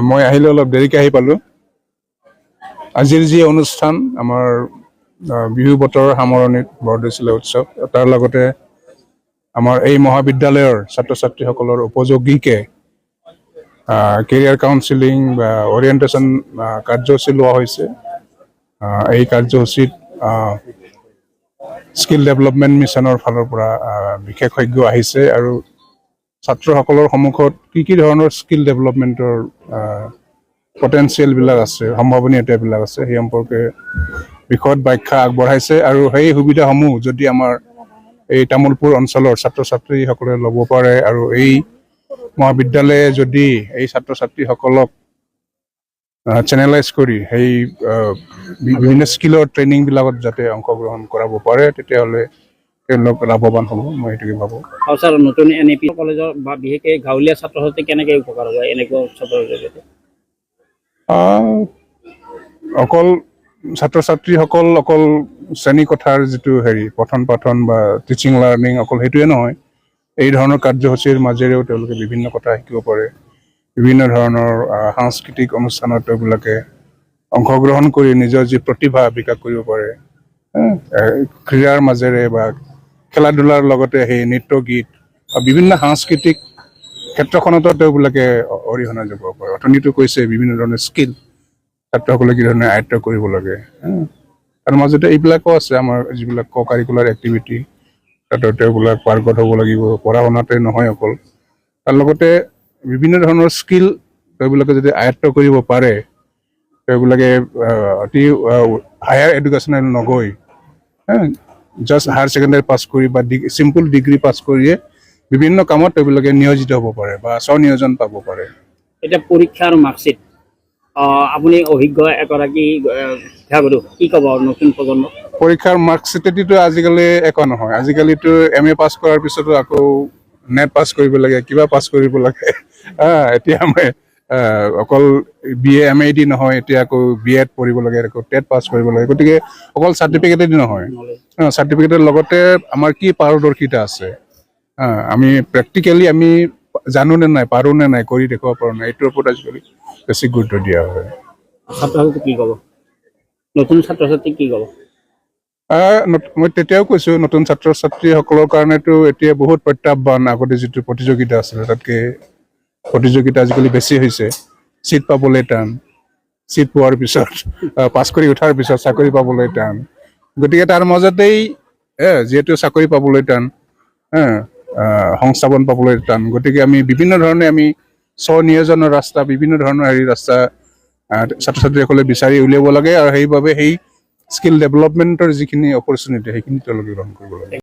মই আহিলে অলপ দেৰিকৈ আহি পালোঁ। আজিৰ যি অনুষ্ঠান আমাৰ বিহু বতৰৰ সামৰণিত বৰদৈচিলা উৎসৱ, তাৰ লগতে আমাৰ এই মহাবিদ্যালয়ৰ ছাত্ৰ ছাত্ৰীসকলৰ উপযোগীকে কেৰিয়াৰ কাউন্সিলিং বা অৰিয়েণ্টেশ্যন কাৰ্যসূচী লোৱা হৈছে। এই কাৰ্যসূচীত স্কিল ডেভেলপমেণ্ট মিছনৰ ফালৰ পৰা বিশেষজ্ঞ আহিছে আৰু ছাত্ৰসকলৰ সন্মুখত কি ধৰণৰ স্কিল ডেভেলপমেণ্টৰ পটেঞ্চিয়েলবিলাক আছে, সম্ভাৱনীয়তাবিলাক আছে, সেই সম্পৰ্কে বিশদ ব্যাখ্যা আগবঢ়াইছে। আৰু সেই সুবিধাসমূহ যদি আমাৰ এই তামোলপুৰ অঞ্চলৰ ছাত্ৰ ছাত্ৰীসকলে ল'ব পাৰে আৰু এই মহাবিদ্যালয়ে যদি এই ছাত্ৰ ছাত্ৰীসকলক চেনেলাইজ কৰি সেই বিভিন্ন স্কিলৰ ট্ৰেইনিংবিলাকত যাতে অংশগ্ৰহণ কৰাব পাৰে, তেতিয়াহ'লে তেওঁলোক লাভৱান হ'ব, মই সেইটোকে ভাবোঁ। ছাৰ, নতুন NAP কলেজৰ বা বিশেষকৈ গাঁৱলীয়া ছাত্ৰ ছাত্ৰী কেনেকৈ উপকাৰ হ'ব এনেকুৱা উৎসৱৰ জৰিয়তে? অকল ছাত্ৰ ছাত্ৰীসকল অকল শ্ৰেণীকোঠাৰ যিটো পঠন পাঠন বা টিচিং লাৰ্ণিং অকল সেইটোৱে নহয়, এই ধৰণৰ কাৰ্যসূচীৰ মাজেৰেও তেওঁলোকে বিভিন্ন কথা শিকিব পাৰে। বিভিন্ন ধৰণৰ সাংস্কৃতিক অনুষ্ঠানত তেওঁলোকে অংশগ্ৰহণ কৰি নিজৰ যি প্ৰতিভা বিকাশ কৰিব পাৰে। ক্ৰীড়াৰ মাজেৰে বা খেলা ধূলাৰ লগতে সেই নৃত্য গীত বা বিভিন্ন সাংস্কৃতিক ক্ষেত্ৰখনতো তেওঁলোকে অৰিহণা যোগাব পাৰে। অৰ্থনীতিটো কৈছে বিভিন্ন ধৰণৰ স্কিল ছাত্ৰসকলে কি ধৰণে আয়ত্ব কৰিব লাগে। তাৰ মাজতে এইবিলাকো আছে আমাৰ যিবিলাক ক কাৰিকুলাৰ এক্টিভিটি, তাতে তেওঁবিলাক পাৰ্গত হ'ব লাগিব। পঢ়া শুনাতে নহয় অকল, তাৰ লগতে বিভিন্ন ধৰণৰ স্কিল তেওঁবিলাকে যদি আয়ত্ব কৰিব পাৰে, তেওঁবিলাকে অতি হায়াৰ এডুকেশ্যনেল নগৈ জাষ্ট হায়াৰ ছেকেণ্ডেৰী পাছ কৰি বা চিম্পল ডিগ্ৰী পাছ কৰিয়ে বিভিন্ন কামত তেওঁবিলাকে নিয়োজিত হ'ব পাৰে বা স্বনিয়োজন পাব পাৰে। এতিয়া পৰীক্ষাৰ মাৰ্কশ্বিট, আপুনি অভিজ্ঞ এগৰাকী শিক্ষাগুৰু, কি ক'ব নতুন প্ৰজন্ম? পৰীক্ষাৰ মাৰ্কশ্বিটেদিতো আজিকালি একো নহয়। আজিকালিতো MA পাছ কৰাৰ পিছতো আকৌ নেট পাছ কৰিব লাগে, কিবা পাছ কৰিব লাগে। এতিয়া মই অকল BA MA দি নহয়, এতিয়া আকৌ B.Ed পঢ়িব লাগে, আকৌ টেট পাছ কৰিব লাগে। গতিকে অকল চাৰ্টিফিকেটেদি নহয়, চাৰ্টিফিকেটৰ লগতে আমাৰ কি পাৰদৰ্শিতা আছে, আমি প্ৰেক্টিকেলি আমি জানো নে নাই, পাৰোঁ নে নাই, কৰি দেখুৱাব পাৰোঁ নাই, এইটোৰ ওপৰত আজিকালি বেছি গুৰুত্ব দিয়া হয়। ছাত্ৰ ছাত্ৰী কি ক'ব? নতুন ছাত্ৰ ছাত্ৰীক কি ক'ব? মই তেতিয়াও কৈছোঁ, নতুন ছাত্ৰ ছাত্ৰীসকলৰ কাৰণেতো এতিয়া বহুত প্ৰত্যাহ্বান। আগতে যিটো প্ৰতিযোগিতা আছিলে, তাতকৈ প্ৰতিযোগিতা আজিকালি বেছি হৈছে। চিট পাবলৈ টান, চিট পোৱাৰ পিছত পাছ কৰি উঠাৰ পিছত চাকৰি পাবলৈ টান। গতিকে তাৰ মাজতেই যিহেতু চাকৰি পাবলৈ টান, সংস্থাপন পাবলৈ টান, গতিকে আমি বিভিন্ন ধৰণে আমি স্বনিয়োজনৰ ৰাস্তা, বিভিন্ন ধৰণৰ ৰাস্তা ছাত্ৰ ছাত্ৰীসকলে বিচাৰি উলিয়াব লাগে। আৰু সেইবাবে সেই স্কিল ডেভেলপমেণ্টৰ যিখিনি অপৰচুনিটি, সেইখিনি তেওঁলোকে গ্ৰহণ কৰিব লাগে।